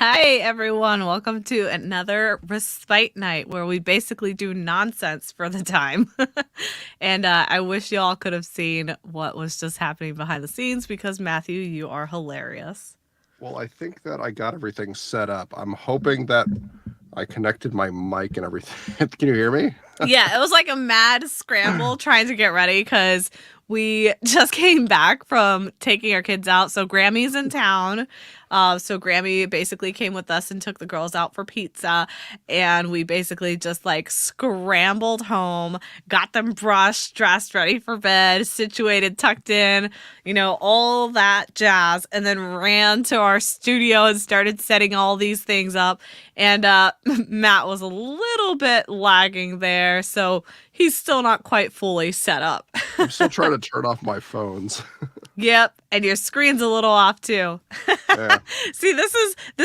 Hi, everyone. Welcome to another Respite night where we basically do nonsense for the time. And I wish y'all could have seen what was just happening behind the scenes because, Matthew, you are hilarious. Well, I think that I got everything set up. I'm hoping that I connected my mic and everything. Can you hear me? Yeah, it was like a mad scramble trying to get ready because we just came back from taking our kids out. So Grammy's in town. So Grammy basically came with us and took the girls out for pizza. And we basically just like scrambled home, got them brushed, dressed, ready for bed, situated, tucked in, all that jazz. And then ran to our studio and started setting all these things up. And Matt was a little bit lagging there. So he's still not quite fully set up. I'm still trying to turn off my phones. Yep, and your screen's a little off too. Yeah. See, this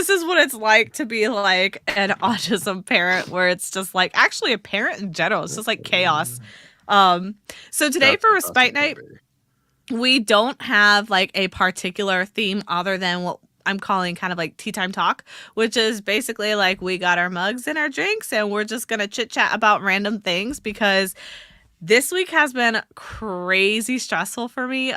is what it's like to be like an autism parent, where it's just like actually a parent in general. It's just like chaos. So today for Respite Night, we don't have like a particular theme other than what I'm calling kind of like tea time talk, which is basically like we got our mugs and our drinks and we're just gonna chit chat about random things because this week has been crazy stressful for me.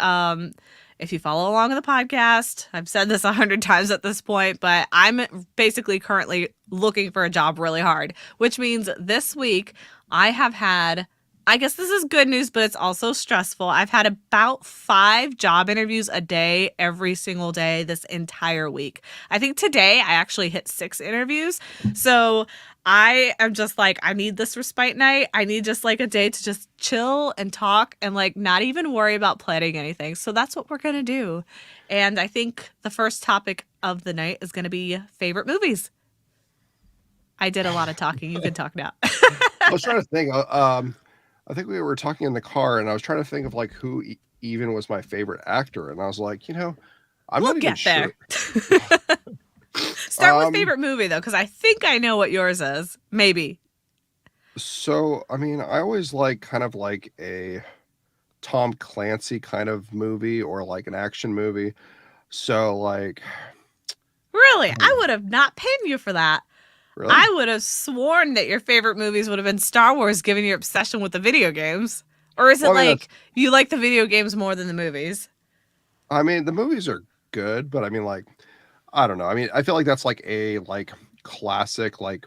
If you follow along with the podcast, I've said this 100 times at this point, but I'm basically currently looking for a job really hard, which means this week I have had, I guess this is good news, but it's also stressful. I've had about 5 job interviews a day, every single day this entire week. I think today I actually hit 6 interviews. So I am just like, I need this respite night. I need just like a day to just chill and talk and like not even worry about planning anything. So that's what we're going to do. And I think the first topic of the night is going to be favorite movies. I did a lot of talking. You can talk now. I was trying to think. I think we were talking in the car, and I was trying to think of like who even was my favorite actor, and I was like, I'm we'll not get even there. Sure. Start with favorite movie though, because I think I know what yours is. Maybe. So, I mean, I always like kind of like a Tom Clancy kind of movie or like an action movie. So, like, Really, I would have not pinned you for that. really? I would have sworn that your favorite movies would have been Star Wars, given your obsession with the video games. Or is it Well, I mean, like you like the video games more than the movies? I mean, the movies are good, but I mean, like, I don't know. I mean, I feel like that's like a like classic, like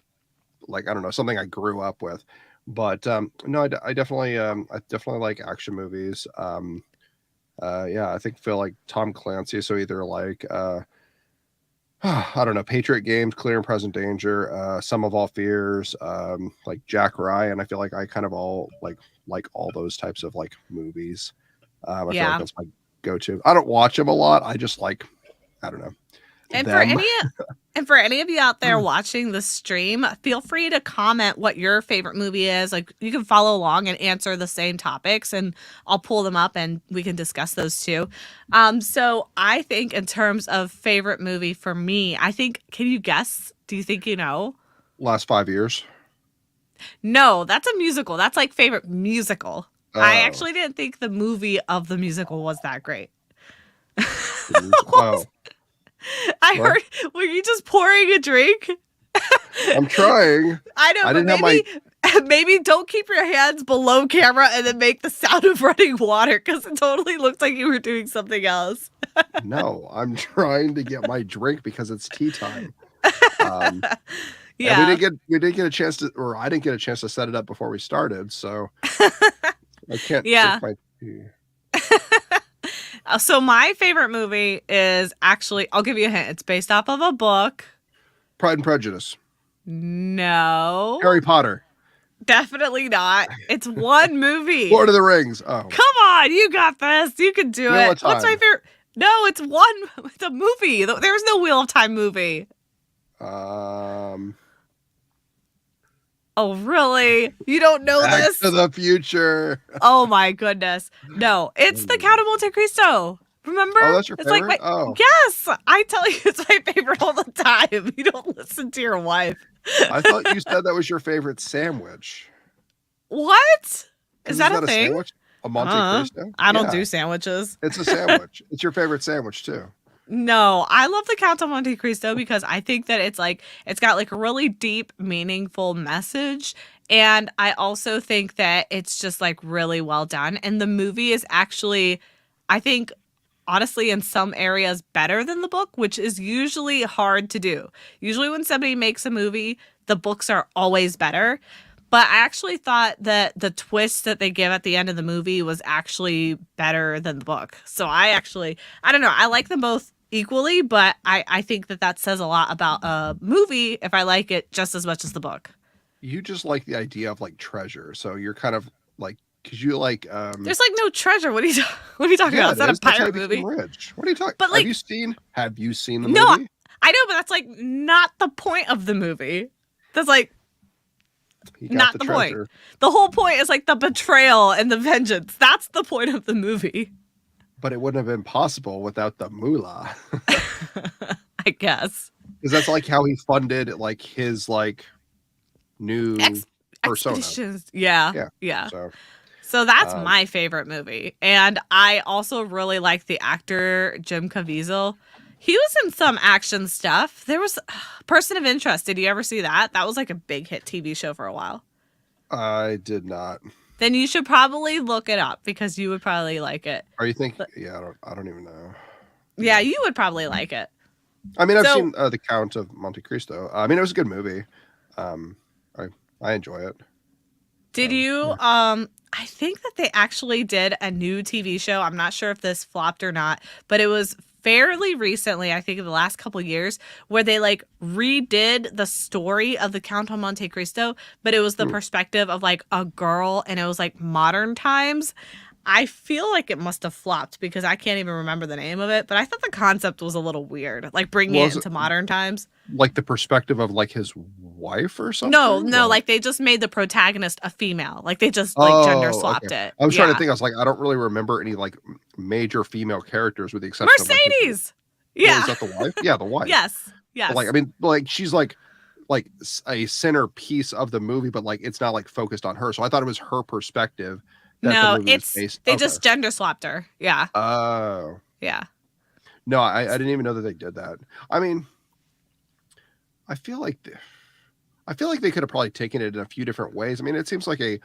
I don't know, something I grew up with. But no, I definitely like action movies. Yeah, I feel like Tom Clancy. So either like I don't know, Patriot Games, Clear and Present Danger, Some of All Fears, like Jack Ryan. I feel like I kind of all like all those types of like movies. I feel like that's my go-to. I don't watch them a lot. I just like, I don't know. And them. And for any of you out there watching the stream, feel free to comment what your favorite movie is. Like, you can follow along and answer the same topics, and I'll pull them up and we can discuss those too. So I think in terms of favorite movie for me, I think, can you guess? Do you think you know? Last 5 years. No, that's a musical. That's like favorite musical. I Oh, actually didn't think the movie of the musical was that great. oh, I what? heard, were you just pouring a drink? I'm trying. I know, I but didn't have my. maybe don't keep your hands below camera and then make the sound of running water, because it totally looked like you were doing something else. No, I'm trying to get my drink because it's tea time. Um, and Yeah. we didn't get a chance to, or I didn't get a chance to set it up before we started, so I can't Yeah. drink my tea. So my favorite movie is actually, I'll give you a hint. It's based off of a book. Pride and Prejudice. No, Harry Potter. definitely not. It's one movie. Lord of the Rings. Oh, Come on, you got this. You can do Wheel it. of What's my Time. favorite? No, it's one. It's a movie. There's no Wheel of Time movie. um, Oh, really? You don't know Back this? to the Future. Oh my goodness. No, it's the Count of Monte Cristo. Remember? Oh, that's your It's like favorite? my Oh, yes. I tell you, it's my favorite all the time. You don't listen to your wife. I thought you said that was your favorite sandwich. What? Is 'Cause that isn't a thing? sandwich? A Monte Cristo? I don't Yeah, do sandwiches. it's a sandwich. It's your favorite sandwich too. No, I love the Count of Monte Cristo because I think that it's got like a really deep, meaningful message. And I also think that it's just like really well done. And the movie is actually, I think, honestly, in some areas better than the book, which is usually hard to do. Usually, when somebody makes a movie, the books are always better. But I actually thought that the twist that they give at the end of the movie was actually better than the book. So I don't know, I like them both equally, but I think that that says a lot about a movie if I like it just as much as the book. You just like the idea of like treasure, so you're kind of like because you like There's like no treasure. What are you talking about? yeah, Is that a it is. That's how you pirate movie? became rich. What are you talking? But like, Have you seen the no, movie? I know, but that's like not the point of the movie. That's like He got not the the point. treasure, The whole point is like the betrayal and the vengeance. That's the point of the movie. but it wouldn't have been possible without the moolah. I guess. Because that's like how he funded like his like new persona. Expeditions. Yeah. Yeah. Yeah. So So that's um, my favorite movie. And I also really like the actor Jim Caviezel. He was in some action stuff. There was Person of Interest. Did you ever see that? That was like a big hit TV show for a while. I did not. Then you should probably look it up because you would probably like it. Are you thinking? Yeah, I don't even know. Yeah, you would probably like it. I mean, I've So- seen the Count of Monte Cristo. I mean, it was a good movie. I enjoy it. Did you I think that they actually did a new TV show. I'm not sure if this flopped or not, but it was fairly recently, I think in the last couple years, where they like redid the story of the Count of Monte Cristo, but it was the perspective of like a girl and it was like modern times. I feel like it must have flopped because I can't even remember the name of it, but I thought the concept was a little weird, like bringing Was it it- into modern times. Like the perspective of like his wife or something. No, Like- like they just made the protagonist a female. Like they just Oh, gender swapped okay. it. I was trying Yeah. to think. I was like, I don't really remember any like major female characters with the exception of like, Mercedes. Well, Yeah. is that the wife? Yeah, the wife. Yes. Yes. But, like, I mean, like she's like a centerpiece of the movie, but like it's not like focused on her. So I thought it was her perspective. That no, the movie was it's based. they Okay. just gender swapped her. Yeah. Oh Yeah. no, I didn't even know that they did that. I mean, I feel like they could have probably taken it in a few different ways. I mean, it seems like a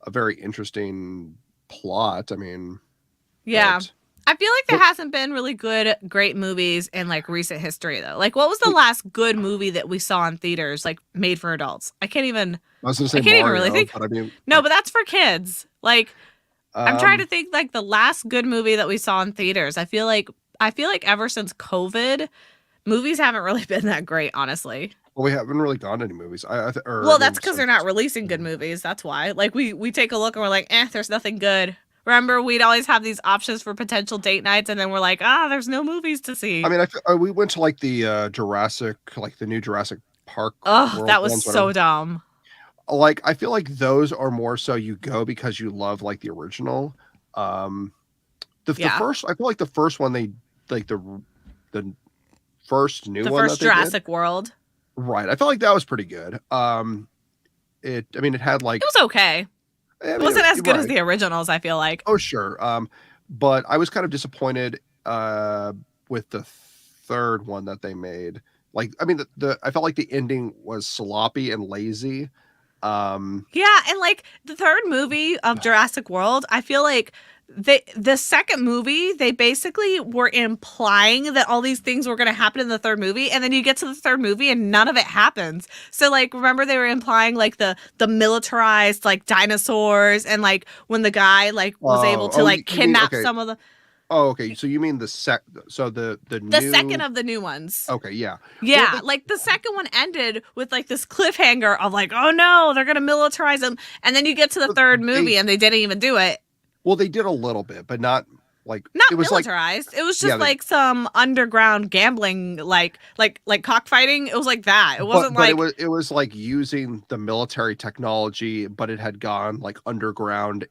very interesting plot. I mean, Yeah. but- I feel like there Well- hasn't been really great movies in like recent history though. Like what was the last good movie that we saw in theaters, like made for adults? I can't even I was going to say I can't even Mario, really think- but I mean, No, but that's for kids. Like I'm trying to um, think like the last good movie that we saw in theaters. I feel like ever since COVID, movies haven't really been that great, honestly. Well, we haven't really gone to any movies. Well, that's because they're not releasing good movies. That's why. Like we take a look and we're like, there's nothing good. Remember, we'd always have these options for potential date nights, and then we're like, there's no movies to I see. mean, we went to like the Jurassic, like the new Jurassic Park Oh, World that was ones, whatever. so dumb. Like, I feel like those are more so you go because you love like the original. Um, the Yeah. first, I feel like the first one they like the first new The one that first they did, Jurassic World. right? I felt like that was pretty good. I mean, it had It like, was okay. I It mean, wasn't as good as right? the originals, I feel like. Oh, sure. But I was kind of disappointed with the third one that they made. Like, I mean, the I felt like the ending was sloppy and lazy. Um, Yeah, and like the third movie of Jurassic World, I feel like the second movie, they basically were implying that all these things were going to happen in the third movie, and then you get to the third movie and none of it happens. So like remember they were implying like the militarized like dinosaurs, and like when the guy like was able to like you mean kidnap okay? some of the Oh, okay. So you mean so the the second new? of the new ones. Okay, yeah. Well, Yeah, the like the second one ended with like this cliffhanger of like, oh no, they're gonna militarize them, and then you get to the third they movie and they didn't even do it. well they did a little bit, but not like Not it was like militarized. It was yeah. just like some underground gambling, like cockfighting. It was like that. It wasn't But like it was like using the military technology, but it had gone like underground.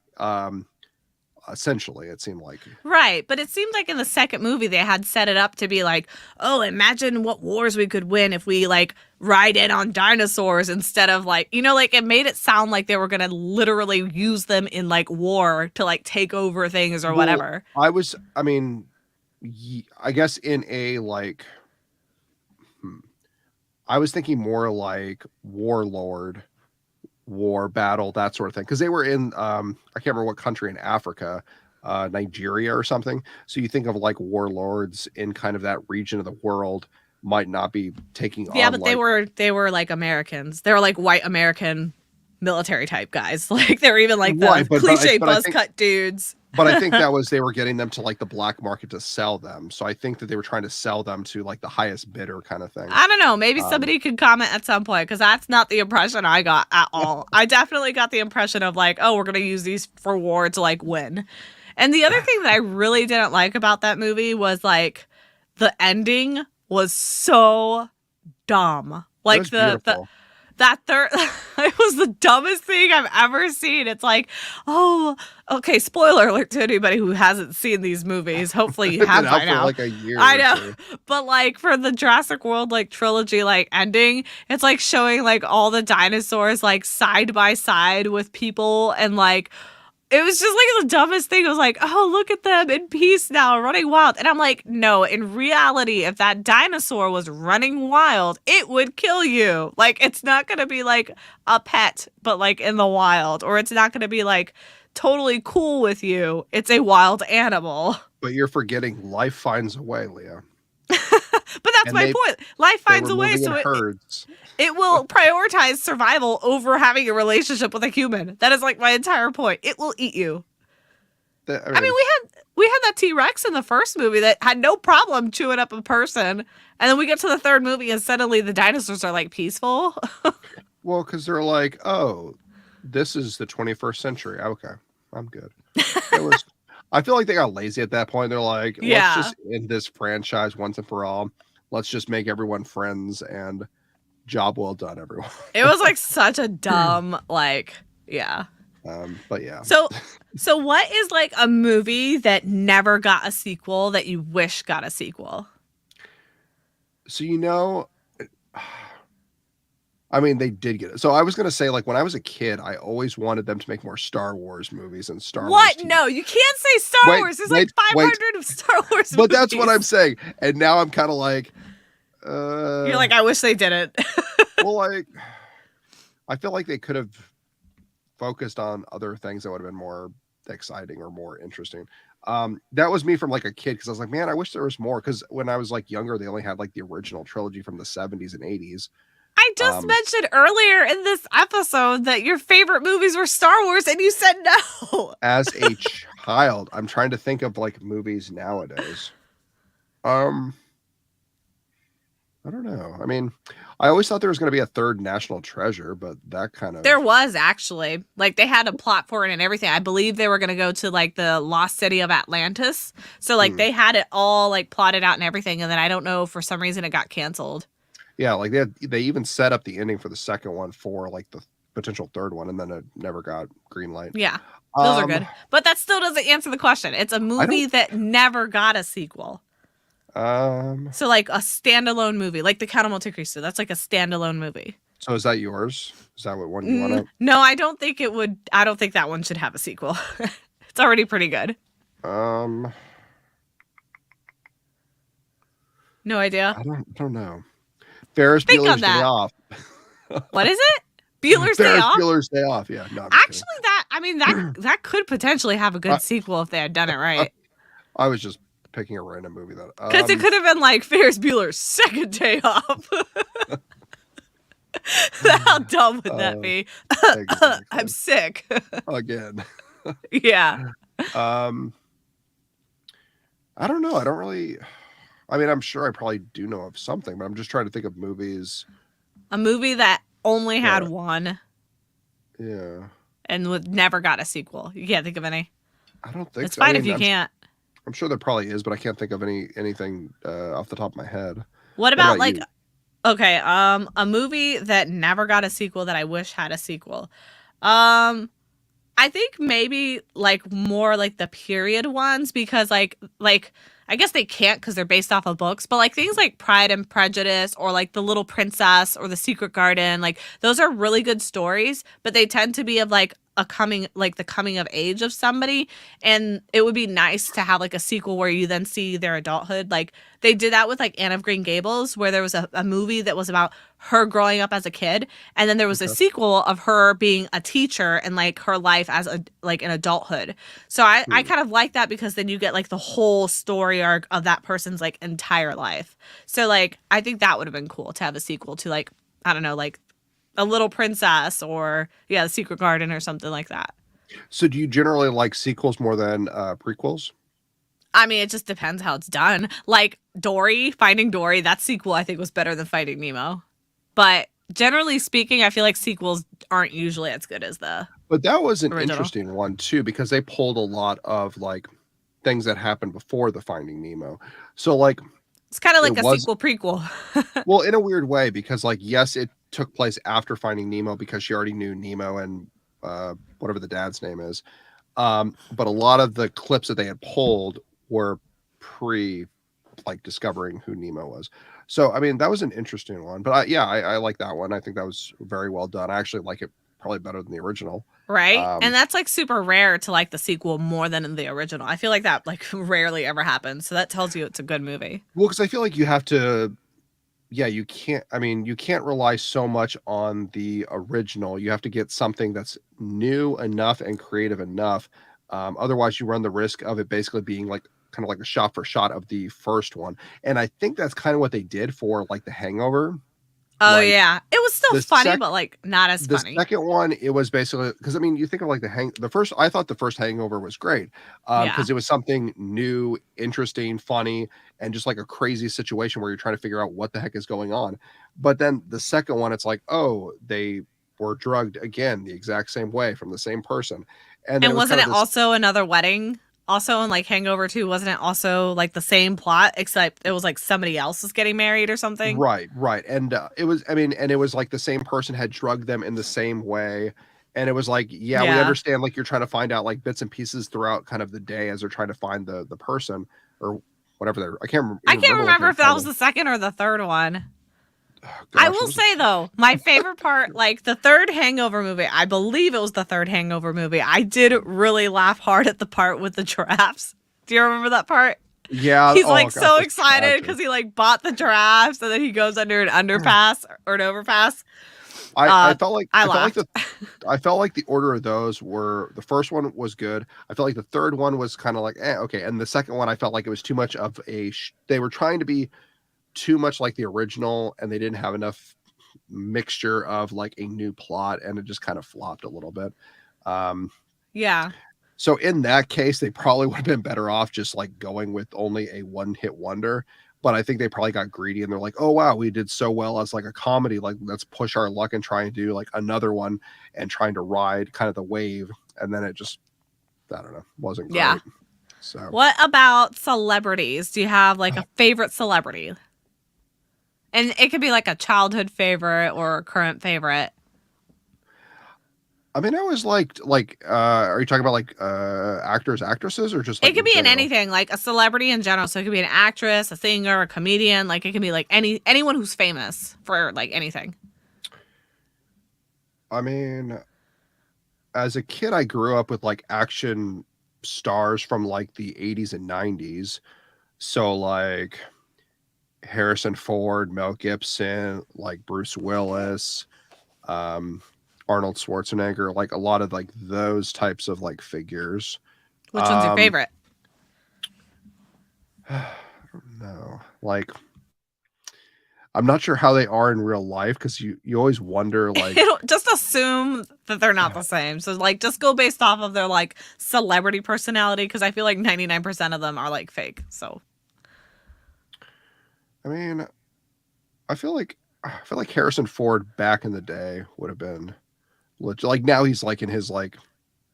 Essentially, it seemed like. right. But it seemed like in the second movie they had set it up to be like, oh, imagine what wars we could win if we like ride in on dinosaurs instead of like, like it made it sound like they were gonna literally use them in like war to like take over things or Well, whatever. I mean, I guess in a like, hmm, I was thinking more like warlord, war, battle, that sort of thing. Because they were in, I can't remember what country in Africa, Nigeria or something. So you think of like warlords in kind of that region of the world might not be taking Yeah, on but like. they were like Americans. They were like white American military type guys. Like they were even like the Right, cliche but I buzz think cut dudes. but I think that was they were getting them to like the black market to sell them. So I think that they were trying to sell them to like the highest bidder kind of thing. I don't know. Maybe Um, somebody could comment at some point because that's not the impression I got at all. I definitely got the impression of like, oh, we're gonna use these for war to like win. And the other thing that I really didn't like about that movie was like the ending was so dumb. it Like was the beautiful. that third it was the dumbest thing I've ever seen. It's like, oh, okay, spoiler alert to anybody who hasn't seen these movies. Hopefully you It's been have by out for now. like a year I or know. two. But like for the Jurassic World like trilogy like ending, it's like showing like all the dinosaurs like side by side with people, and like it was just like the dumbest thing. It was like, oh, look at them in peace now, running wild. And I'm like, no, in reality, if that dinosaur was running wild, it would kill you. Like, it's not going to be like a pet, but like in the wild, or it's not going to be like totally cool with you. It's a wild animal. But you're forgetting life finds a way, Leah. But that's And my point. Life they finds were a way, moving in so herds. it will prioritize survival over having a relationship with a human. That is like my entire point. It will eat you. I I mean, mean, we had that T-Rex in the first movie that had no problem chewing up a person. And then we get to the third movie and suddenly the dinosaurs are like peaceful. well, because they're like, oh, this is the 21st century. Okay, I'm good. It was. I feel like they got lazy at that point. They're like, let's Yeah. just end this franchise once and for all. Let's just make everyone friends and job well done, everyone. It was like such a dumb like yeah. But yeah. So what is like a movie that never got a sequel that you wish got a sequel? So I mean, they did get it. So I was gonna say, like, when I was a kid, I always wanted them to make more Star Wars movies and Star Wars What? TV. No, you can't say Star Wait, Wars. There's wait, like wait. 500 of Star Wars But that's what I'm movies. saying. And now I'm kind of like, You're like, I wish they didn't. well, like, I feel like they could have focused on other things that would have been more exciting or more interesting. That was me from like a kid because I was like, man, I wish there was more. Because when I was like younger, they only had like the original trilogy from the 70s and 80s. I just mentioned earlier in this episode that your favorite movies were Star Wars, and you said no. As a child, I'm trying to think of like movies nowadays. I I don't know. I mean, I always thought there was going to be a third National Treasure, but that kind There of was actually like they had a plot for it and everything. I believe they were going to go to like the lost city of Atlantis. So like hmm. they had it all like plotted out and everything, and then I don't know, for some reason it got canceled. Yeah, like they even set up the ending for the second one for like the potential third one, and then it never got green light. Yeah. Those are Um, good. But that still doesn't answer the question. It's a I don't. movie that never got a sequel. Um, So like a standalone movie, like The Count of Monte Cristo. That's like a standalone movie. so is that yours? Is that what one you want No, I don't think it would. I don't think that one should have a sequel. It's already pretty good. to? No idea. I don't know. Ferris Think on Bueller's Day that. Off. What is it? Bueller's Day Ferris Off? Bueller's Day Off. Yeah, no, I'm just kidding. Actually, that I mean that could potentially have a I, good sequel if they had done it right. I was just picking a random movie that. Because it could have been like Ferris Bueller's Second Day Off. How dumb would that be? Exactly. I'm sick. Again. Yeah. Um, I don't know. I don't really. I mean, I'm sure I probably do know of something, but I'm just trying to think of movies. A movie that only had that- one Yeah, and would never got a sequel. You can't think of any. I don't think It's so. I fine mean, if you can't. I'm sure there probably is, but I can't think of anything off the top of my head. What What about about like you? okay, a movie that never got a sequel that I wish had a sequel. Um I think maybe like more like the period ones because like I guess they can't because they're based off of books, but like things like Pride and Prejudice or like The Little Princess or The Secret Garden, like those are really good stories, but they tend to be of like a coming like the coming of age of somebody, and it would be nice to have like a sequel where you then see their adulthood. Like they did that with like Anne of Green Gables where there was a movie that was about her growing up as a kid, and then there was a Okay. sequel of her being a teacher and like her life as a like in adulthood. So I Hmm. kind of like that because then you get like the whole story arc of that person's like entire life. So like I think that would have been cool to have a sequel to like I don't know, like a Little Princess or yeah, The Secret Garden or something like that. So, do you generally like sequels more than prequels? I mean, it just depends how it's done. Like Dory, Finding Dory, that sequel I think was better than Finding Nemo. But generally speaking, I feel like sequels aren't usually as good as the But that was an original. interesting one too, because they pulled a lot of like things that happened before the Finding Nemo. So, like, It's kind of it like a was sequel prequel. well in a weird way because, like, yes, it took place after Finding Nemo because she already knew Nemo and whatever the dad's name is. But a lot of the clips that they had pulled were pre like discovering who Nemo was. So I mean that was an interesting one. But I like that one. I think that was very well done. I actually like it probably better than the original. Right? And Um, that's like super rare to like the sequel more than in the original. I feel like that like rarely ever happens. So that tells you it's a good movie. well, because I feel like you have to. Yeah, you can't. I mean, you can't rely so much on the original. You have to get something that's new enough and creative enough. Otherwise, you run the risk of it basically being like kind of like a shot for shot of the first one. And I think that's kind of what they did for like The Hangover. Oh Like yeah. It was still the funny, sec but like not as the funny. second one, it was basically because I mean, you think of like the first. I thought the first Hangover was great Yeah. because it was something new, interesting, funny, and just like a crazy situation where you're trying to figure out what the heck is going on. But then the second one, it's like, oh, they were drugged again the exact same way from the same person, and then And it was wasn't kind of it this. also another wedding? Also in like Hangover 2, wasn't it also like the same plot except it was like somebody else was getting married or something? Right, right. And it was, I mean, and it was like the same person had drugged them in the same way. And it was like, yeah, we Yeah. understand like you're trying to find out like bits and pieces throughout kind of the day as they're trying to find the person or whatever they're, I can't I even can't remember what remember they're if that was fighting. the second or the third one. Oh, I gosh, it will was say though, my favorite part, like the third Hangover movie, I believe it was the third Hangover movie. I did really laugh hard at the part with the giraffes. Do you remember that part? yeah. He's Oh like gosh, so that's excited tragic. because he like bought the giraffes and then he goes under an underpass or an overpass. I felt like I I felt like laughed. the I felt like the order of those were the first one was good. I felt like the third one was kind of like okay, and the second one I felt like it was too much of they were trying to be too much like the original, and they didn't have enough mixture of like a new plot, and it just kind of flopped a little bit. Um, Yeah. so in that case, they probably would have been better off just like going with only a one hit wonder. but I think they probably got greedy and they're like, oh wow, we did so well as like a comedy, like let's push our luck and try and do like another one and trying to ride kind of the wave, and then it just, I don't know, wasn't Yeah. great. So What about celebrities? Do you have like a favorite celebrity? And it could be like a childhood favorite or a current favorite. I mean, I always liked are you talking about like actors, actresses, or just It like could in be in general? anything, like a celebrity in general. So it could be an actress, a singer, a comedian. Like it could be like anyone who's famous for like anything. I mean, as a kid, I grew up with like action stars from like the 80s and 90s. So like Harrison Ford, Mel Gibson, like Bruce Willis, um, Arnold Schwarzenegger, like a lot of like those types of like figures. Which one's your Um, favorite? I don't know. Like, I'm not sure how they are in real life because you always wonder like Just assume that they're not the same. So like just go based off of their like celebrity personality because I feel like 99% of them are like fake. So I mean, I feel like Harrison Ford back in the day would have been legit. Like now he's like in his like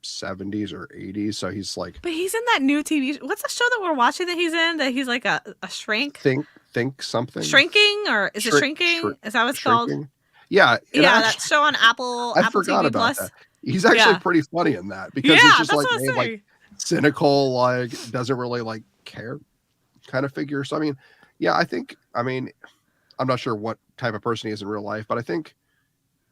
70s or 80s, so he's like but he's in that new TV. What's the show that we're watching that he's in? That he's like a shrink? think something Shrinking? Or is it shrink shrinking? Is that what it's called? shrinking. Yeah, it Yeah, that actually show on Apple I Apple forgot TV about that. Plus. He's actually Yeah. pretty funny in that because it's Yeah, just that's like what made I'm like saying. cynical, like doesn't really like care kind of figure. So I mean, yeah, I mean, I'm not sure what type of person he is in real life, but I think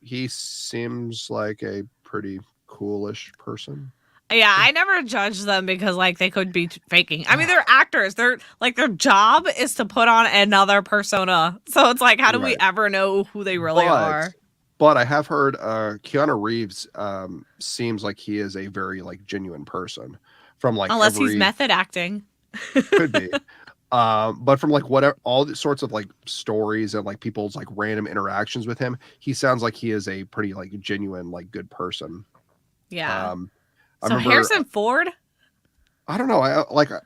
he seems like a pretty coolish person. Yeah, I never judge them because like they could be faking. I mean, they're actors. They're like their job is to put on another persona. So it's like, how do we Right. ever know who they really But are? but I have heard Keanu Reeves seems like he is a very like genuine person from like Unless he's every method acting. could be. But from like whatever all the sorts of like stories and like people's like random interactions with him, he sounds like he is a pretty like genuine, like good person. Yeah. Um I So remember Harrison Ford I don't know, I like the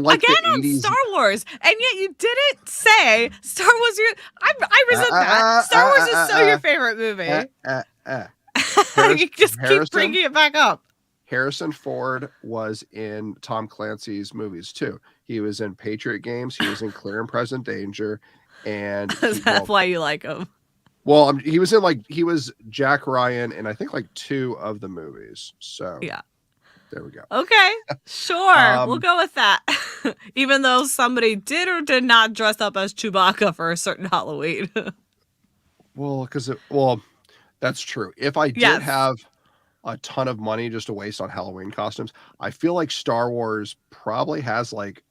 again on 80s. Star Wars, and yet you didn't say Star Wars. I resent that. Star Wars is so your favorite uh, movie. uh, uh. You just keep bringing it back up. Harrison Ford was in Tom Clancy's movies too. He was in Patriot Games. He was in Clear and Present Danger, and That's why you like him. he was in like he was Jack Ryan in I think like 2 of the movies. So Yeah. there we go. Okay, sure. We'll go with that. Even though somebody did or did not dress up as Chewbacca for a certain Halloween. Well, that's true. If I did Yes. have a ton of money just to waste on Halloween costumes, I feel like Star Wars probably has like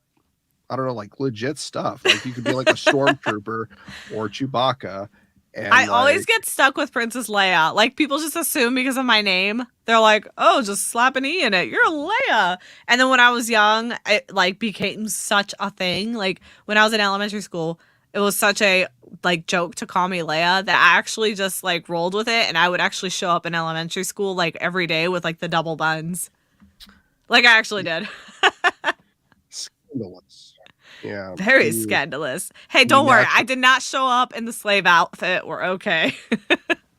I don't know, like legit stuff. Like you could be like a stormtrooper or Chewbacca. And I always like, get stuck with Princess Leia. Like people just assume because of my name, they're like, "Oh, just slap an E in it. You're Leia." And then when I was young, it like became such a thing. Like when I was in elementary school, it was such a like joke to call me Leia that I actually just like rolled with it, and I would actually show up in elementary school like every day with like the double buns. Like I actually did. scandalous. Yeah. Very scandalous. Hey, don't worry. I did not show up in the slave outfit. We're okay.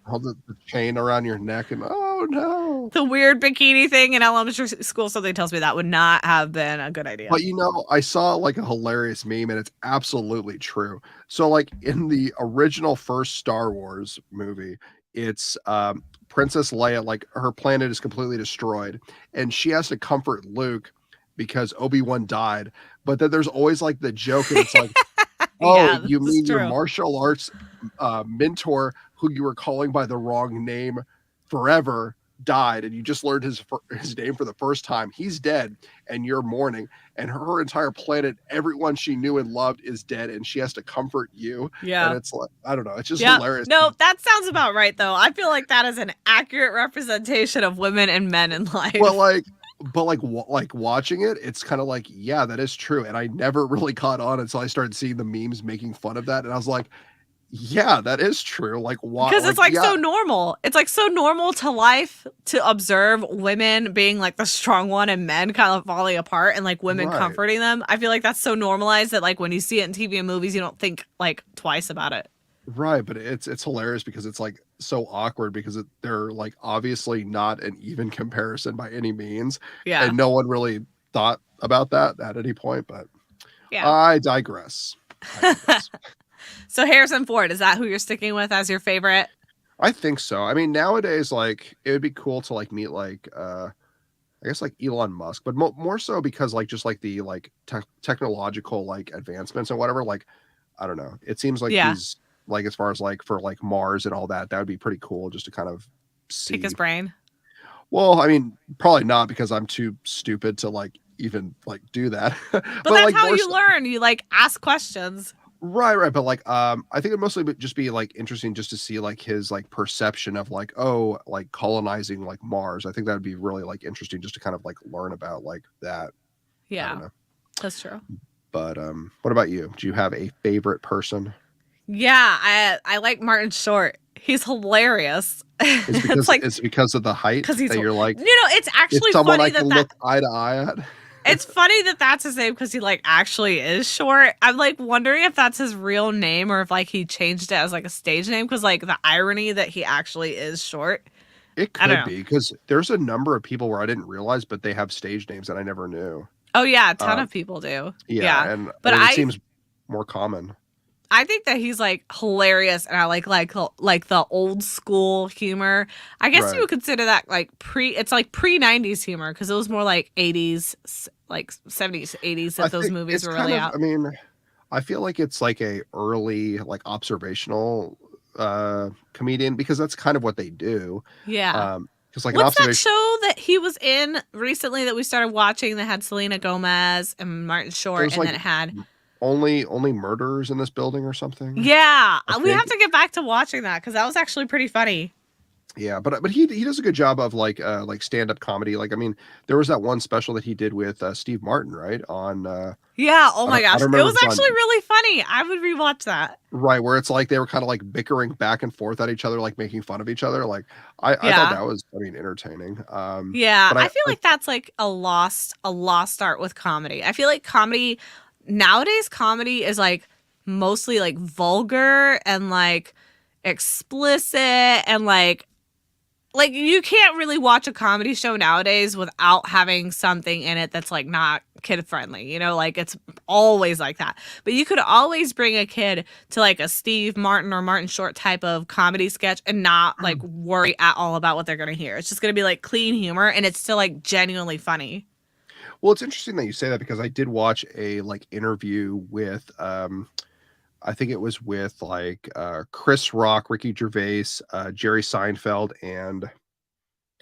Hold the chain around your neck and oh no. The weird bikini thing in elementary school, something tells me that would not have been a good idea. But I saw like a hilarious meme and it's absolutely true. So like in the original first Star Wars movie, it's Princess Leia, like her planet is completely destroyed and she has to comfort Luke because Obi-Wan died. But then there's always like the joke and it's like, oh, Yeah, you this is mean your true. martial arts mentor who you were calling by the wrong name forever died and you just learned his name for the first time. He's dead and you're mourning and her entire planet, everyone she knew and loved is dead and she has to comfort you. Yeah. And it's like, I don't know. It's just Yeah. hilarious. No, that sounds about right though. I feel like that is an accurate representation of women and men in life. Well, but like watching it, it's kind of like, yeah, that is true. And I never really caught on until I started seeing the memes making fun of that. And I was like, Yeah, that is true. Like, why? Because it's Like, like yeah, so normal. It's like so normal to life to observe women being like the strong one and men kind of falling apart and like women right, comforting them. I feel like that's so normalized that like when you see it in TV and movies, you don't think like twice about it. right. But it's hilarious because it's like so awkward because they're like obviously not an even comparison by any means, Yeah. and no one really thought about that at any point. But Yeah. I digress. I digress. So Harrison Ford, is that who you're sticking with as your favorite? I think so. I mean, nowadays, like, it would be cool to like meet like I guess like Elon Musk, but more so because like just like the like technological like advancements and whatever. Like, I don't know. It seems like Yeah. he's like as far as like for like Mars and all that, that would be pretty cool just to kind of Pick his see. brain. Well, I mean, probably not because I'm too stupid to like even like do that. But But that's like how more you so, learn. You like ask questions. right, right. But like I think it mostly would just be like interesting just to see like his like perception of like, oh, like colonizing like Mars. I think that would be really like interesting just to kind of like learn about like that. I don't Yeah, know. that's true. But what about you? Do you have a favorite person? Yeah, I like Martin Short. He's hilarious. It's like Is it because of the height because he's that you're like, it's it's actually someone funny I can that look eye to eye at? it's funny that that's his name because he like actually is short. I'm like wondering if that's his real name or if like he changed it as like a stage name because like the irony that he actually is short. It I don't could know. be because there's a number of people where I didn't realize, but they have stage names that I never knew. Oh yeah, a ton Um, of people do. yeah, Yeah, and I but mean, it seems more common. I think that he's like hilarious, and I like the old school humor. I guess you Right. would consider that like it's like pre 90s humor because it was more like 80s, like 70s, 80s I that those think movies it's were kind really of, out. I mean, I feel like it's like a early like observational comedian because that's kind of what they do. Yeah. Because like an What's that observation, show that he was in recently that we started watching that had Selena Gomez and Martin Short, there's and like then it had only murders in this building or something. yeah, I we have think. to get back to watching that because that was actually pretty funny. Yeah, but he does a good job of like stand-up comedy. Like I mean, there was that one special that he did with Steve Martin, right? On Yeah, oh my I gosh, don't it remember was if it's on actually really funny. I would rewatch that. right where it's like they were kind of like bickering back and forth at each other, like making fun of each other. Like I thought Yeah. that was I mean entertaining. Yeah, But I feel I like that's like a lost art with comedy. I feel like comedy nowadays comedy is like mostly like vulgar and like explicit and like you can't really watch a comedy show nowadays without having something in it that's like not kid friendly. You know, like it's always like that. But you could always bring a kid to like a Steve Martin or Martin Short type of comedy sketch and not like worry at all about what they're going to hear. It's just going to be like clean humor and it's still like genuinely funny. well, it's interesting that you say that because I did watch a like interview with I think it was with like Chris Rock, Ricky Gervais, Jerry Seinfeld, and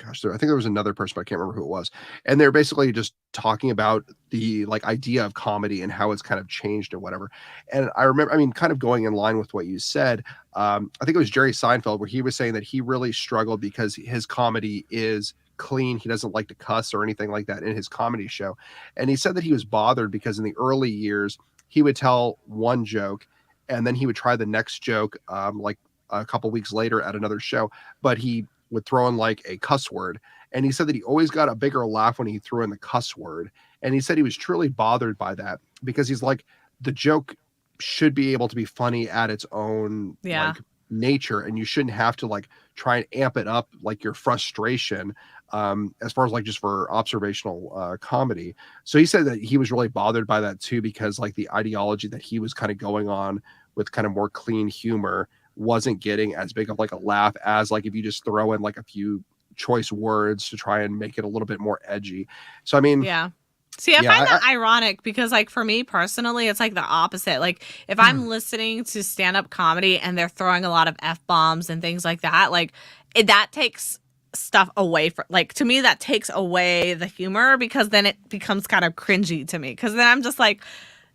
gosh, I think there was another person, but I can't remember who it was. And they're basically just talking about the like idea of comedy and how it's kind of changed or whatever. And I remember, I mean, kind of going in line with what you said. I think it was Jerry Seinfeld where he was saying that he really struggled because his comedy is clean. He doesn't like to cuss or anything like that in his comedy show. And he said that he was bothered because in the early years he would tell one joke and then he would try the next joke like a couple weeks later at another show, but he would throw in like a cuss word. And he said that he always got a bigger laugh when he threw in the cuss word. And he said he was truly bothered by that because he's like, the joke should be able to be funny at its own Yeah. like nature. And you shouldn't have to like try and amp it up like your frustration as far as like just for observational comedy. So he said that he was really bothered by that too, because like the ideology that he was kind of going on with kind of more clean humor wasn't getting as big of like a laugh as like if you just throw in like a few choice words to try and make it a little bit more edgy. So I mean, Yeah. See, I yeah, find that ironic because, like, for me personally, it's like the opposite. Like, if I'm listening to stand up comedy and they're throwing a lot of F bombs and things like that, like, that takes stuff away from, like, to me, that takes away the humor because then it becomes kind of cringy to me. Because then I'm just like,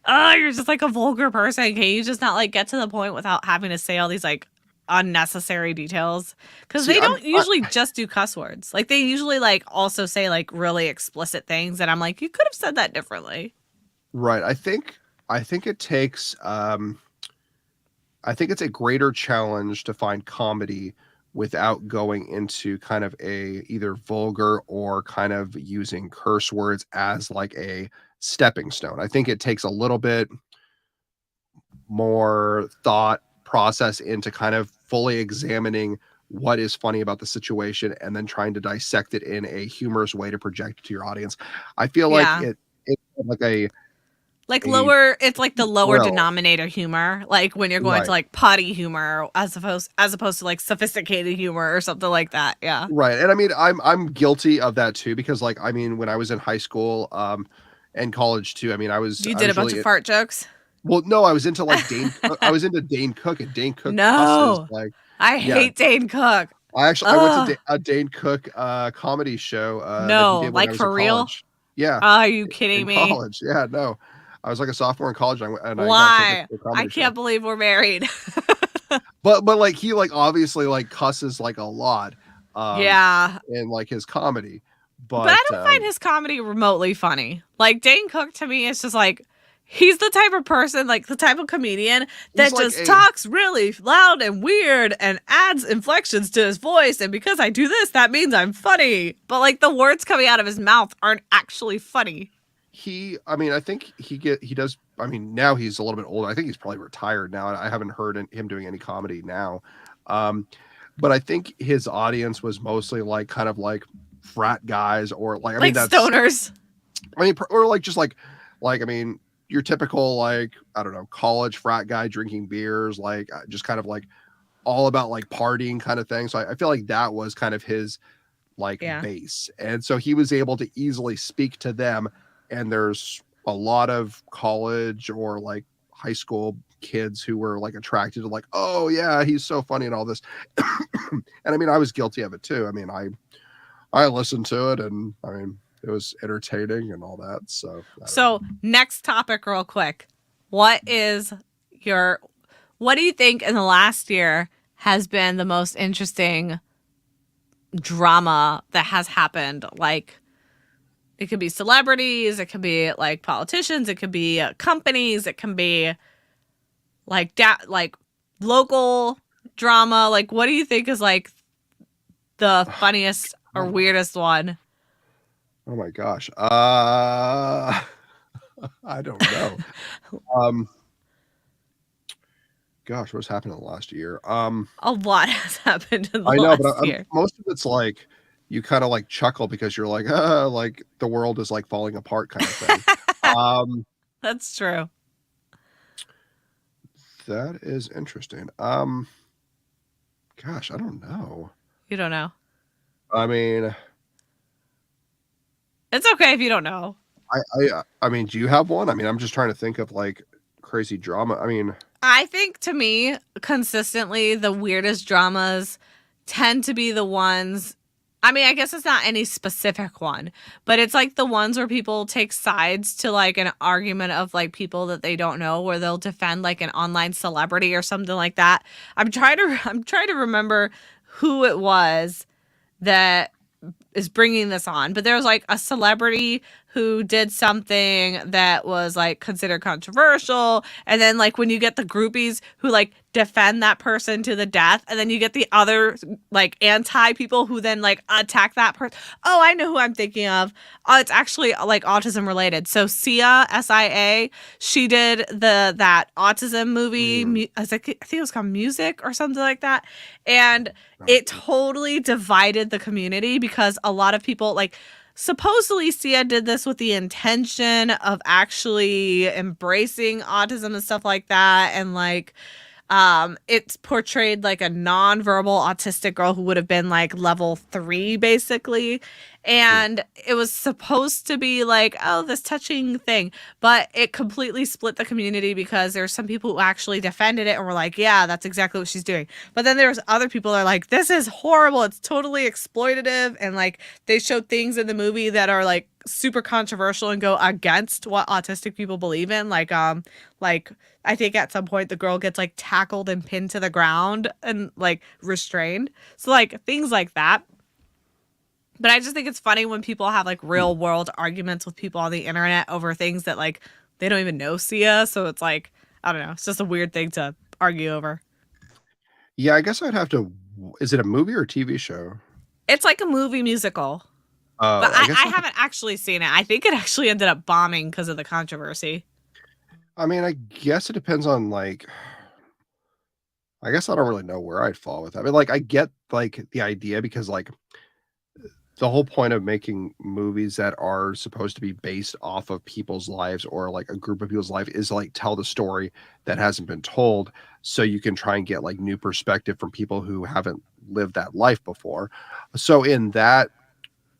oh, you're just like a vulgar person. Can you just not, like, get to the point without having to say all these, like, unnecessary details because see, they don't usually just do cuss words, like they usually like also say like really explicit things and I'm like you could have said that differently. right. I think it takes I think it's a greater challenge to find comedy without going into kind of a either vulgar or kind of using curse words as like a stepping stone. I think it takes a little bit more thought process into kind of fully examining what is funny about the situation and then trying to dissect it in a humorous way to project it to your audience. I feel like Yeah. it's like Like a it's like the lower thrill. denominator humor, like when you're going to Right. like potty humor as opposed to like sophisticated humor or something like that. Yeah. Right. And I mean, I'm guilty of that too because like I mean, when I was in high school and college too, I mean, You I did a was bunch of really fart jokes. well, no, I was into like I was into Dane Cook and Dane Cook cusses No. like I yeah. hate Dane Cook. I went to Ugh. A Dane Cook comedy show that he No. did when I Like was in for real? college. Yeah, Are you kidding in me? college. Yeah, no. I was like a sophomore in college and I got tickets Why? to a I comedy show. can't believe we're married. But like he like obviously like cusses like a lot um Yeah. in like his comedy. But I But don't find his comedy remotely funny. Like Dane Cook to me is just like he's the type of person, like the type of comedian he's that like just a talks really loud and weird and adds inflections to his voice. And because I do this, that means I'm funny. But like the words coming out of his mouth aren't actually funny. I mean, I think he does. I mean, now he's a little bit older. I think he's probably retired now. I haven't heard him doing any comedy now. Um, but I think his audience was mostly like kind of like frat guys or like, I mean, Like stoners. or like just like, I mean, your typical, like, I don't know, college frat guy drinking beers, like just kind of like all about like partying kind of thing. So I feel like that was kind of his like Yeah. base. And so he was able to easily speak to them. And there's a lot of college or like high school kids who were like attracted to like, oh yeah, he's so funny and all this. And I mean, I was guilty of it too. I mean, I listened to it and I mean, it was entertaining and all that. So next topic real quick. What do you think in the last year has been the most interesting drama that has happened? Like it could be celebrities, it could be like politicians, it could be companies, it can be like like local drama. Like what do you think is like the funniest or weirdest one? Oh my gosh. I don't know. um Gosh, what's happened in the last year? A lot has happened in the I know, but last year. most of it's like you kind of like chuckle because you're like the world is like falling apart kind of thing. Um, That's true. that is interesting. Gosh, I don't know. You don't know. I mean, It's okay if you don't know. I mean, do you have one? I mean, I'm just trying to think of like crazy drama. I mean, I think to me, consistently, the weirdest dramas tend to be the ones. I mean, I guess it's not any specific one, but it's like the ones where people take sides to like an argument of like people that they don't know, where they'll defend like an online celebrity or something like that. I'm trying to remember who it was that is bringing this on, but there was like a celebrity who did something that was like considered controversial, and then like when you get the groupies who like defend that person to the death, and then you get the other like anti people who then like attack that person. Oh, I know who I'm thinking of. Oh, it's actually like autism related. So Sia, she did that autism movie. I think it was called Music or something like that, and it totally divided the community because a lot of people like supposedly Sia did this with the intention of actually embracing autism and stuff like that, and like it's portrayed like a non-verbal autistic girl who would have been like level 3 basically, and it was supposed to be like, oh, this touching thing, but it completely split the community because there's some people who actually defended it and were like, yeah, that's exactly what she's doing, but then there's other people that are like, this is horrible, it's totally exploitative, and like they showed things in the movie that are like super controversial and go against what autistic people believe in, like I think at some point the girl gets like tackled and pinned to the ground and like restrained. So like things like that. But I just think it's funny when people have like real world arguments with people on the internet over things that like they don't even know Sia. So it's like, I don't know. It's just a weird thing to argue over. Yeah, I guess I'd have to. Is it a movie or a TV show? It's like a movie musical. But Oh, I guess I I. haven't actually seen it. I think it actually ended up bombing because of the controversy. I mean, I guess it depends on like. I guess I don't really know where I'd fall with that. I mean, like, I get like the idea because like the whole point of making movies that are supposed to be based off of people's lives or like a group of people's life is like tell the story that hasn't been told so you can try and get like new perspective from people who haven't lived that life before. So in that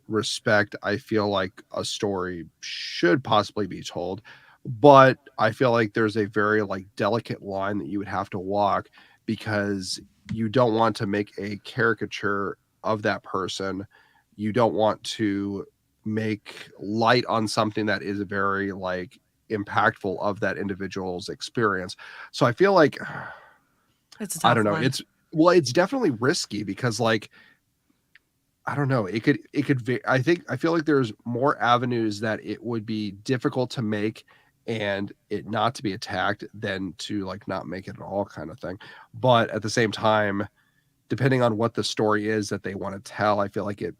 respect, I feel like a story should possibly be told, but I feel like there's a very like delicate line that you would have to walk because you don't want to make a caricature of that person. You don't want to make light on something that is very like impactful of that individual's experience. So I feel like It's a I tough don't know. one. It's definitely risky because like I don't know. I feel like there's more avenues that it would be difficult to make and it not to be attacked than to like not make it at all kind of thing. But at the same time, depending on what the story is that they want to tell, I feel like it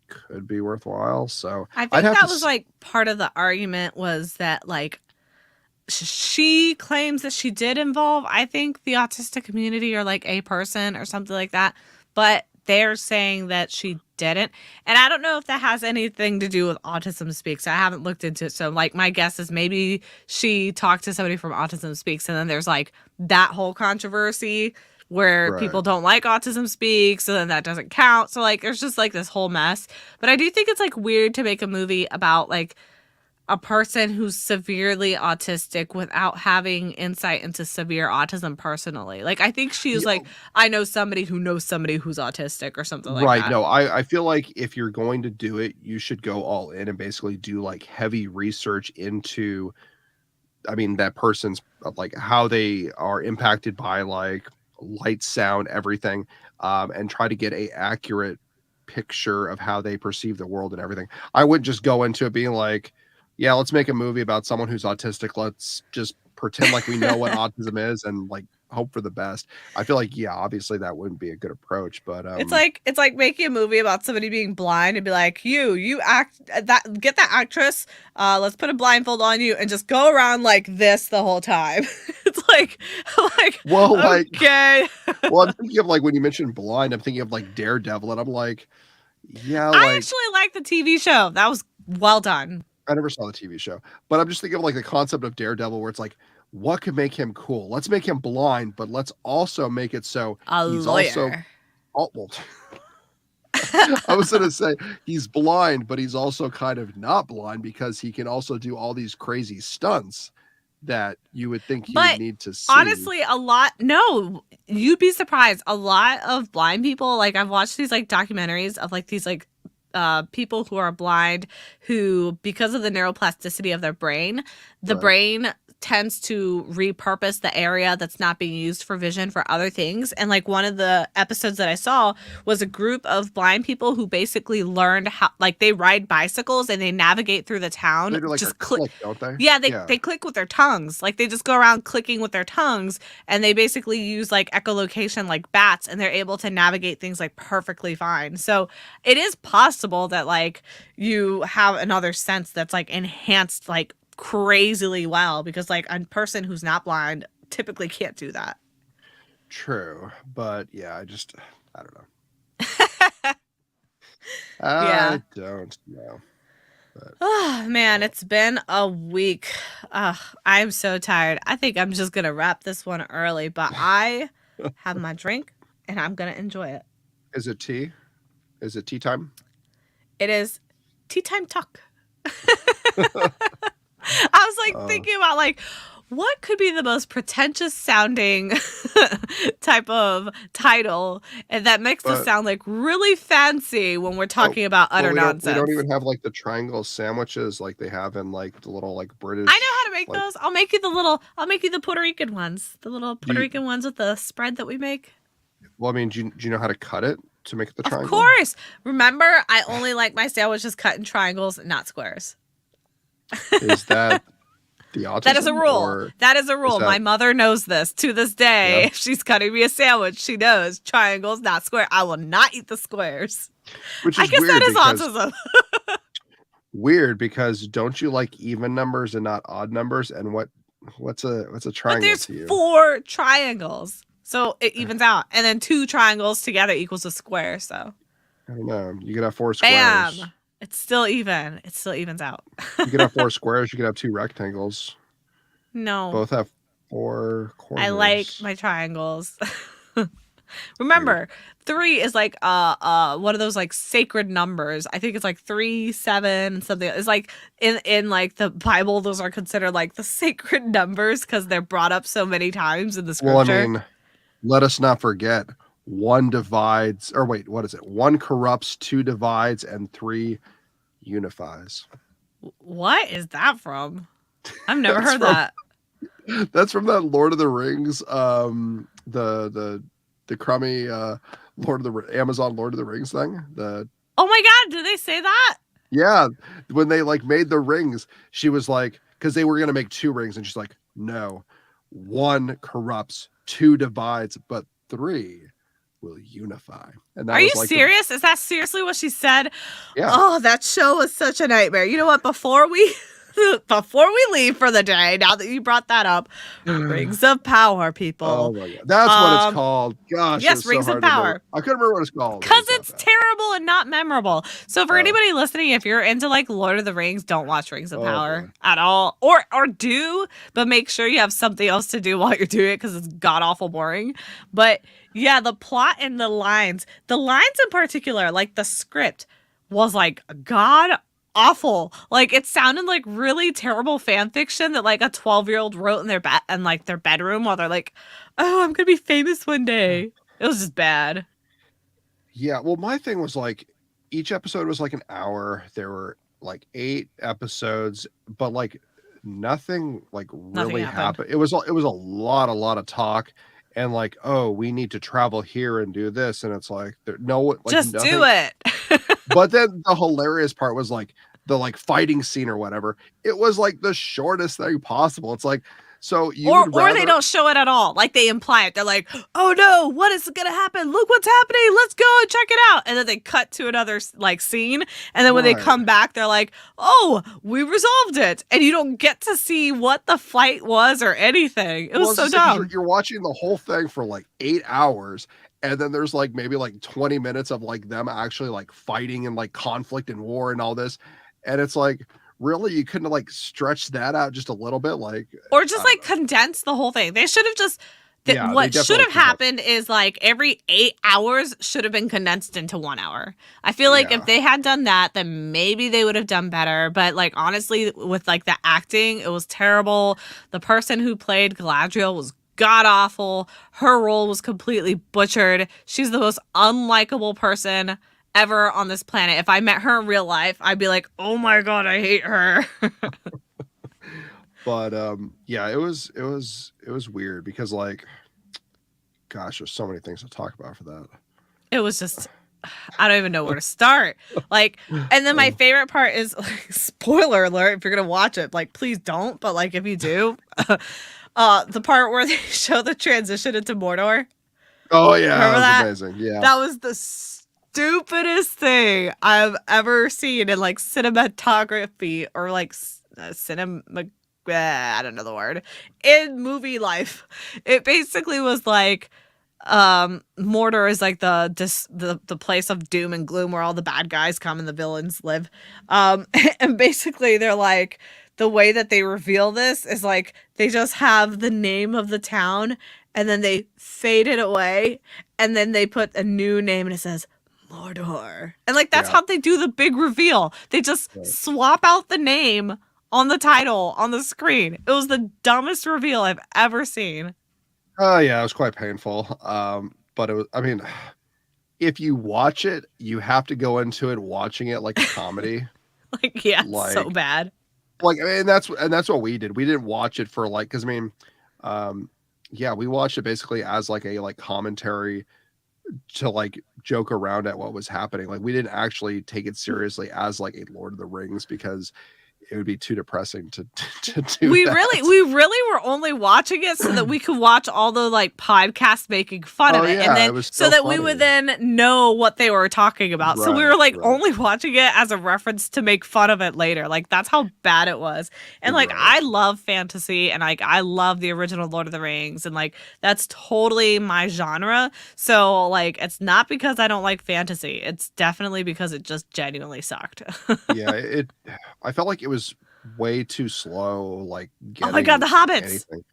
could be worthwhile. So I I'd think have that to. was like part of the argument was that like she claims that she did involve, I think, the autistic community or like a person or something like that, but they're saying that she didn't. And I don't know if that has anything to do with Autism Speaks. I haven't looked into it. So, like, my guess is maybe she talked to somebody from Autism Speaks, and then there's like that whole controversy where Right. people don't like Autism Speaks, so then that doesn't count. So, like, there's just like this whole mess. But I do think it's like weird to make a movie about like a person who's severely autistic without having insight into severe autism personally. Like, I think she was Yeah, like, I know somebody who knows somebody who's autistic or something like right. that. No, I feel like if you're going to do it, you should go all in and basically do like heavy research into I mean, that person's like how they are impacted by like light, sound, everything, and try to get a accurate picture of how they perceive the world and everything. I wouldn't just go into it being like, yeah, let's make a movie about someone who's autistic. Let's just pretend like we know what autism is and like hope for the best. I feel like, yeah, obviously that wouldn't be a good approach, but It's like making a movie about somebody being blind and be like, you act that get that actress, let's put a blindfold on you and just go around like this the whole time. It's like well, like, okay. well, I'm thinking of like when you mentioned blind, I'm thinking of like Daredevil, and I'm like, yeah, I like actually like the TV show. That was well done. I never saw the TV show, but I'm just thinking of like the concept of Daredevil where it's like, what could make him cool? Let's make him blind, but let's also make it so A he's also lawyer. oh, well, I was gonna say he's blind, but he's also kind of not blind because he can also do all these crazy stunts that you would think you would But need to see. honestly, a lot no, you'd be surprised. A lot of blind people, like I've watched these like documentaries of like these like people who are blind who because of the neuroplasticity of their brain, the Right. brain tends to repurpose the area that's not being used for vision for other things. And like one of the episodes that I saw was a group of blind people who basically learned how like they ride bicycles and they navigate through the town They do like a just click. click, don't they? Yeah, Yeah. they click with their tongues. Like they just go around clicking with their tongues and they basically use like echolocation like bats and they're able to navigate things like perfectly fine. So it is possible that like you have another sense that's like enhanced like crazily well because like a person who's not blind typically can't do that. True. But yeah, I don't know. Yeah. I don't know. But Oh man, well, it's been a week. I'm so tired. I think I'm just gonna wrap this one early, but I have my drink and I'm gonna enjoy it. is it tea? Is it tea time? It is tea time talk. I was like Uh, thinking about like what could be the most pretentious sounding type of title and that makes us but sound like really fancy when we're oh, talking about well, utter we don't nonsense. even have like the triangle sandwiches like they have in like the little like I know how British to make like those. I'll make you the Puerto Rican ones. The little do Puerto you Rican ones with the spread that we make. well I mean do you know how to cut it to make the Of triangle? course. Remember, I only like my sandwiches cut in triangles, not squares. Is that The That is a autism, rule. or That is a is rule. that My mother knows this to this yeah? day. If she's cutting me a sandwich, she knows triangles, not square. I will not eat the squares. Which I is guess that weird is because autism. don't you like even numbers and not odd numbers? And what's a But triangle there's to you? 4 triangles. So it evens out. And then 2 triangles together equals a square. So I don't know. You could have four squares. bam. It's still even. It still evens out. You could have four squares. You could have two rectangles. No. Both have four I like corners. my triangles. Weird. Remember, 3 is like one of those like sacred numbers. I think it's like 3, 7, something. It's like in like the Bible, those are considered like the sacred numbers because they're brought up so many times in the Well, I scripture. mean, let us not forget one divides, or wait, what is it? One corrupts, two divides, and three unifies. What is that from? I've never That's heard from that. that's from that Lord of the Rings, the crummy Lord of the Amazon Lord of the Rings thing. The Oh my God, did they say that? Yeah, when they like made the rings, she was like, because they were gonna make two rings, and she's like, no, one corrupts, two divides, but three will unify. And that Are you was like the serious? Is that seriously what she said? yeah. Oh, that show was such a nightmare. You know what? Before we before we leave for the day, now that you brought that up, Rings of Power, Oh people. my god, that's what it's Um, called. Gosh, it yes, was so Rings of hard to remember. Power. I couldn't remember what it's called. It Cause was that it's bad. terrible and not memorable. So for Oh, anybody listening, if you're into like Lord of the Rings, don't watch Rings of oh boy. Power at all. Or do, but make sure you have something else to do while you're doing it because it's god awful boring. But yeah, the plot and the lines in particular, like the script was like god awful. Like it sounded like really terrible fan fiction that like a 12-year-old wrote in their like their bedroom while they're like, "Oh, I'm gonna be famous one day." It was just bad. Yeah, well, my thing was like each episode was like an hour. There were like 8 episodes, but like nothing like Nothing really happened. happened. It was a lot of talk, and like, oh, we need to travel here and do this, and it's like there no like Just do nothing. it. But then the hilarious part was like the like fighting scene or whatever. It was like the shortest thing possible. It's like, so you would Or they rather don't show it at all. Like they imply it. They're like, "Oh no, what is going to happen? Look what's happening. Let's go and check it out." And then they cut to another like scene, and then when they right. come back, they're like, "Oh, we resolved it." And you don't get to see what the fight was or anything. It Well, was it's so just like dumb. you're watching the whole thing for like 8 hours, and then there's like maybe like 20 minutes of like them actually like fighting and like conflict and war and all this, and it's like really you couldn't like stretch that out just a little bit, like Or just I don't like know. condense the whole thing. They should have just Yeah, they what should definitely have could have. happened is like every 8 hours should have been condensed into 1 hour. I feel like if Yeah, they had done that, then maybe they would have done better. But like honestly, with like the acting, it was terrible. The person who played Galadriel was god awful. Her role was completely butchered. She's the most unlikable person ever on this planet. If I met her in real life, I'd be like, oh my god, I hate her. but yeah, it was weird because like gosh, there's so many things to talk about for that. It was just I don't even know where to start. Like, and then my Oh, favorite part is like, spoiler alert if you're gonna watch it, like please don't. But like if you do, the part where they show the transition into Mordor. oh yeah, that Remember was that? amazing. Yeah. That was the stupidest thing I've ever seen in like cinematography or like cinema. I don't know the word in movie life. It basically was like Mordor is like the place of doom and gloom where all the bad guys come and the villains live. And basically they're like the way that they reveal this is like they just have the name of the town and then they fade it away and then they put a new name and it says Mordor. And like that's Yeah. how they do the big reveal. They just Right. swap out the name on the title on the screen. It was the dumbest reveal I've ever seen. Oh yeah, it was quite painful. But it was, I mean, if you watch it, you have to go into it watching it like a comedy. Like, yeah, so Like bad. and that's what we did. We didn't watch it for like because I mean, yeah, we watched it basically as like a like commentary to like joke around at what was happening. Like we didn't actually take it seriously as like a Lord of the Rings because it would be too depressing to do we that. really were only watching it so that we could watch all the like podcasts making fun of it, yeah, and then it was so so that funny. we would then know what they were talking about. So we were like only watching it as a reference to make fun of it later. Like that's how bad it was. And like I love fantasy, and like I love the original Lord of the Rings, and like that's totally my genre. So like it's not because I don't like fantasy. It's definitely because it just genuinely sucked. Yeah, I felt like it was way too slow, like oh my god, the Hobbits! Anything.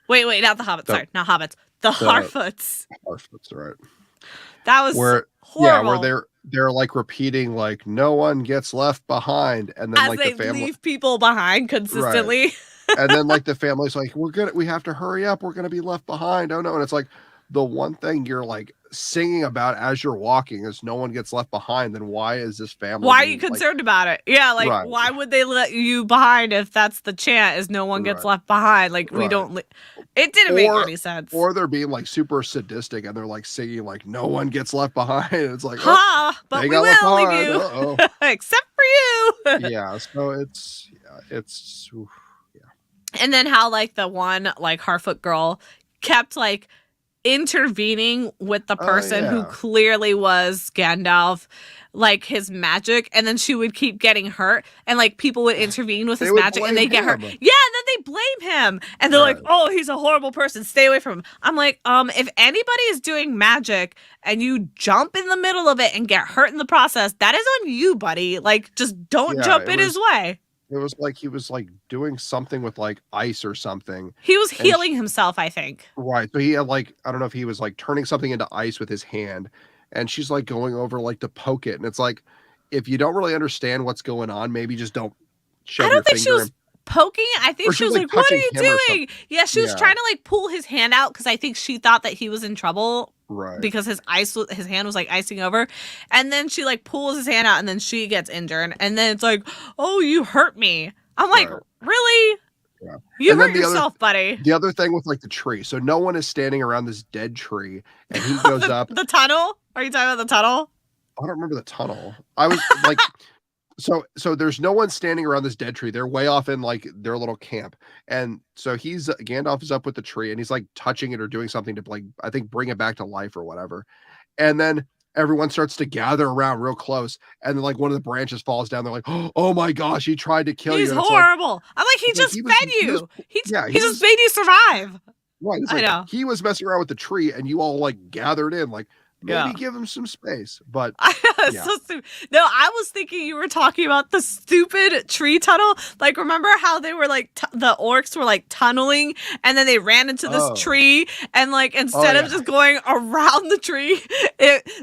Wait, not the Hobbits. Sorry, not Hobbits. The Harfoots. Harfoots, right? That was horrible. Yeah, where they're like repeating like no one gets left behind, and then as like they the family leave people behind consistently. Right. And then like the family's like, we have to hurry up. We're gonna be left behind. Oh no! And it's like the one thing you're like singing about as you're walking is no one gets left behind. Then why is this family? Why are you concerned about it? Yeah, like why would they let you behind if that's the chant? Is no one gets left behind? Like we don't. It didn't make any sense. Or they're being like super sadistic and they're like singing like no one gets left behind. It's like, but we will leave you, except for you. Yeah, so it's. And then how like the one like Harfoot girl kept like intervening with the person who clearly was Gandalf, like his magic, and then she would keep getting hurt, and like people would intervene with his magic and they get hurt. Yeah, and then they blame him and they're like, oh, he's a horrible person, stay away from him. I'm like, if anybody is doing magic and you jump in the middle of it and get hurt in the process, that is on you, buddy. Like just don't jump in his way. It was like he was like doing something with like ice or something. He was healing himself, I think. Right. So he had like, I don't know if he was like turning something into ice with his hand, and she's like going over like to poke it. And it's like, if you don't really understand what's going on, maybe just don't shove your finger. She was poking it. I think she was like, what are you doing? Yeah, she was trying to like pull his hand out because I think she thought that he was in trouble. Right. Because his hand was like icing over. And then she like pulls his hand out and then she gets injured. And then it's like, oh, you hurt me. I'm like, really? Yeah. You hurt yourself, buddy. The other thing with like the tree. So no one is standing around this dead tree and he goes up. The tunnel? Are you talking about the tunnel? I don't remember the tunnel. I was like, so there's no one standing around this dead tree. They're way off in like their little camp. And so Gandalf is up with the tree and he's like touching it or doing something to like, I think bring it back to life or whatever. And then everyone starts to gather around real close. And then like one of the branches falls down. They're like, oh my gosh, he tried to kill you. He's horrible. I'm like, he just fed you. He just made you survive. Right. I know. He was messing around with the tree and you all like gathered in like, maybe give him some space, but so stupid. No, I was thinking you were talking about the stupid tree tunnel. Like, remember how they were like the orcs were like tunneling, and then they ran into this tree, and like instead of just going around the tree,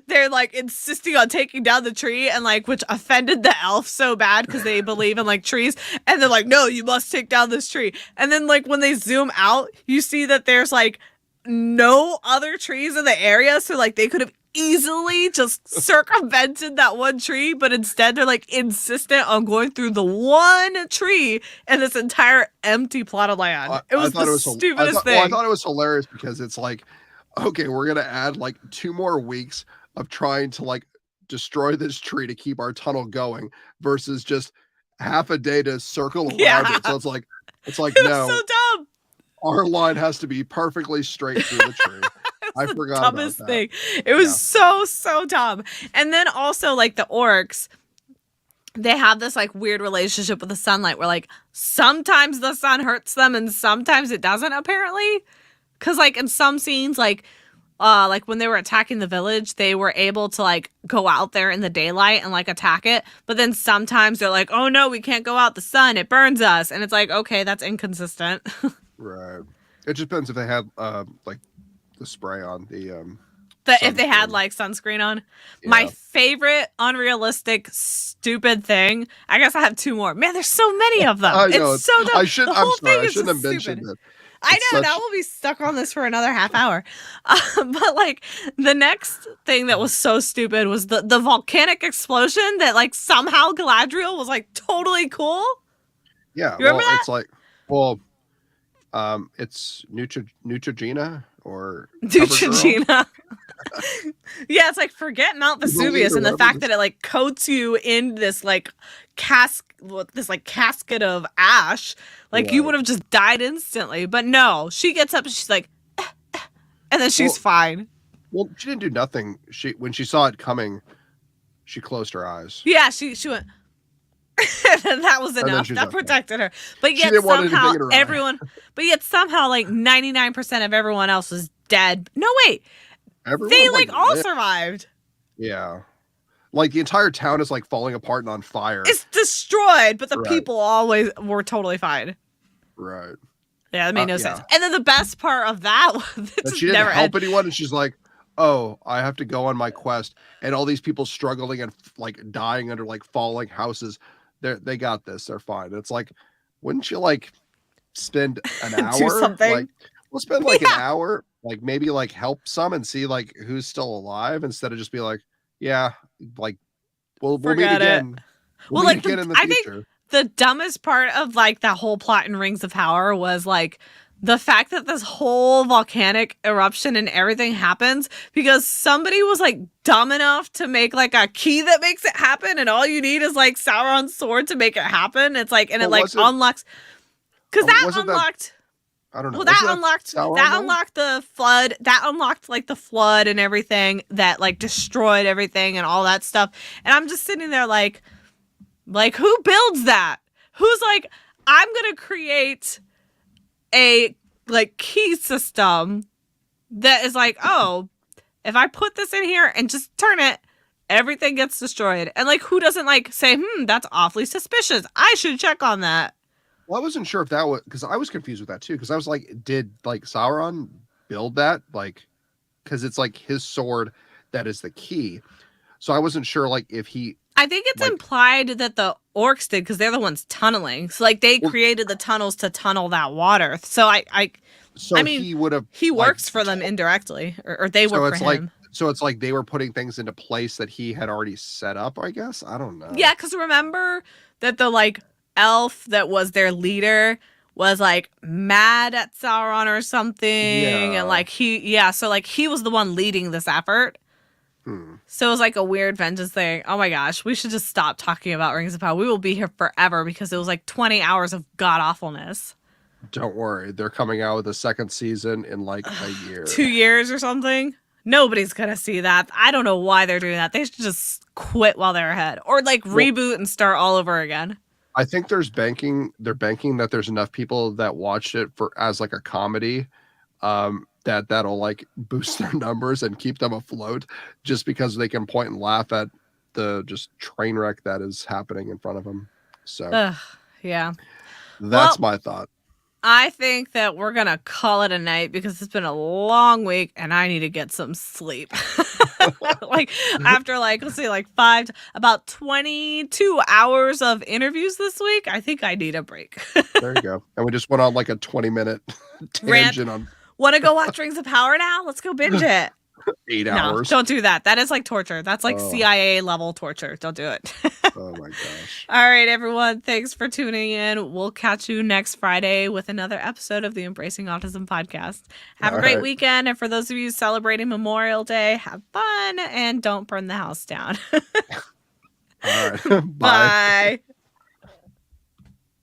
they're like insisting on taking down the tree, and like which offended the elf so bad because they believe in like trees, and they're like, no, you must take down this tree, and then like when they zoom out, you see that there's like no other trees in the area, so like they could have easily just circumvented that one tree, but instead they're like insistent on going through the one tree in this entire empty plot of land. It was the stupidest thing. Well, I thought it was hilarious because it's like, okay, we're gonna add like 2 more weeks of trying to like destroy this tree to keep our tunnel going versus just half a day to circle around it. So it's like no, so dumb. Our line has to be perfectly straight through the tree. I forgot about that. Dumbest thing. It was so dumb. And then also like the orcs, they have this like weird relationship with the sunlight where like sometimes the sun hurts them and sometimes it doesn't, apparently. Cause like in some scenes, like when they were attacking the village, they were able to like go out there in the daylight and like attack it. But then sometimes they're like, oh no, we can't go out, the sun, it burns us. And it's like, okay, that's inconsistent. Right. It just depends if they had like the spray on if they had like sunscreen on. Yeah. My favorite unrealistic stupid thing. I guess I have 2 more. Man, there's so many of them. It's so dumb. I'm sorry. I shouldn't have mentioned it. I know, now we'll be stuck on this for another half hour. But like the next thing that was so stupid was the volcanic explosion that like somehow Galadriel was like totally cool. Yeah, you remember that? It's like, it's Neutrogena or Neutrogena. Yeah, it's like forget Mount The Vesuvius leader, and the whatever fact this. that it like coats you in this like casket of ash. Like you Right. would have just died instantly. But no, she gets up and she's like, and then she's Well, fine. well, she didn't do nothing. When she saw it coming, she closed her eyes, Yeah, she went, and that was and then enough. she's That okay. protected her. But She yet didn't want somehow anything in her eye. everyone, but yet somehow like 99% of everyone else was dead. No, wait, they Everyone like like all lit. survived. Yeah. Like the entire town is like falling apart and on fire. It's destroyed, but the Right. people always were totally fine. Right. Yeah, that made no sense. Yeah. And then the best part of that was it That just she didn't never help ended. anyone, and she's like, "Oh, I have to go on my quest," and all these people struggling and like dying under like falling houses. They got this. They're fine. It's like, wouldn't you like spend an Do hour? Like, something. we'll spend like an Yeah, hour, like maybe like help some and see like who's still alive instead of just be like, yeah, like we'll meet forget it. again. We'll Well, meet like again in the I think future. the dumbest part of like that whole plot in Rings of Power was like the fact that this whole volcanic eruption and everything happens because somebody was like dumb enough to make like a key that makes it happen, and all you need is like Sauron's sword to make it happen. It's like, and it But like unlocks because that wasn't that unlocked. I don't know. Well, Wasn't that Sauron that though? unlocked the flood. That unlocked like the flood and everything that like destroyed everything and all that stuff. And I'm just sitting there like who builds that? Who's like, I'm gonna create a like key system that is like, oh, if I put this in here and just turn it, everything gets destroyed. And like, who doesn't like say, that's awfully suspicious. I should check on that. Well, I wasn't sure if that was because I was confused with that too. Because I was like, did like Sauron build that? Like, because it's like his sword that is the key. So I wasn't sure like if he I think it's like implied that the orcs did because they're the ones tunneling. So like they well, created the tunnels to tunnel that water. So so I mean, he would have he like works for them indirectly, or they so work for it's like him. so it's like they were putting things into place that he had already set up. I guess I don't know. Yeah, because remember that the like elf that was their leader was like mad at Sauron or something, and Yeah. like so like he was the one leading this effort. Hmm. So it was like a weird vengeance thing. Oh my gosh, we should just stop talking about Rings of Power. We will be here forever because it was like 20 hours of god awfulness. Don't worry, they're coming out with a second season in like a year. 2 years or something. Nobody's gonna see that. I don't know why they're doing that. They should just quit while they're ahead, or like Well, reboot and start all over again. I think they're banking that there's enough people that watched it for as like a comedy that'll like boost their numbers and keep them afloat just because they can point and laugh at the just train wreck that is happening in front of them. So Ugh, yeah. that's Well, my thought. I think that we're gonna call it a night because it's been a long week and I need to get some sleep. Like after like let's say like about 22 hours of interviews this week, I think I need a break. There you go. And we just went on like a 20-minute Rant. tangent on Want to go watch Rings of Power now? Let's go binge it. 8 No, hours. don't do that. That is like torture. That's like Oh, CIA level torture. Don't do it. oh my gosh. All right, everyone. Thanks for tuning in. We'll catch you next Friday with another episode of the Embracing Autism podcast. Have a All great right. weekend. And for those of you celebrating Memorial Day, have fun and don't burn the house down. All right. Bye. Bye.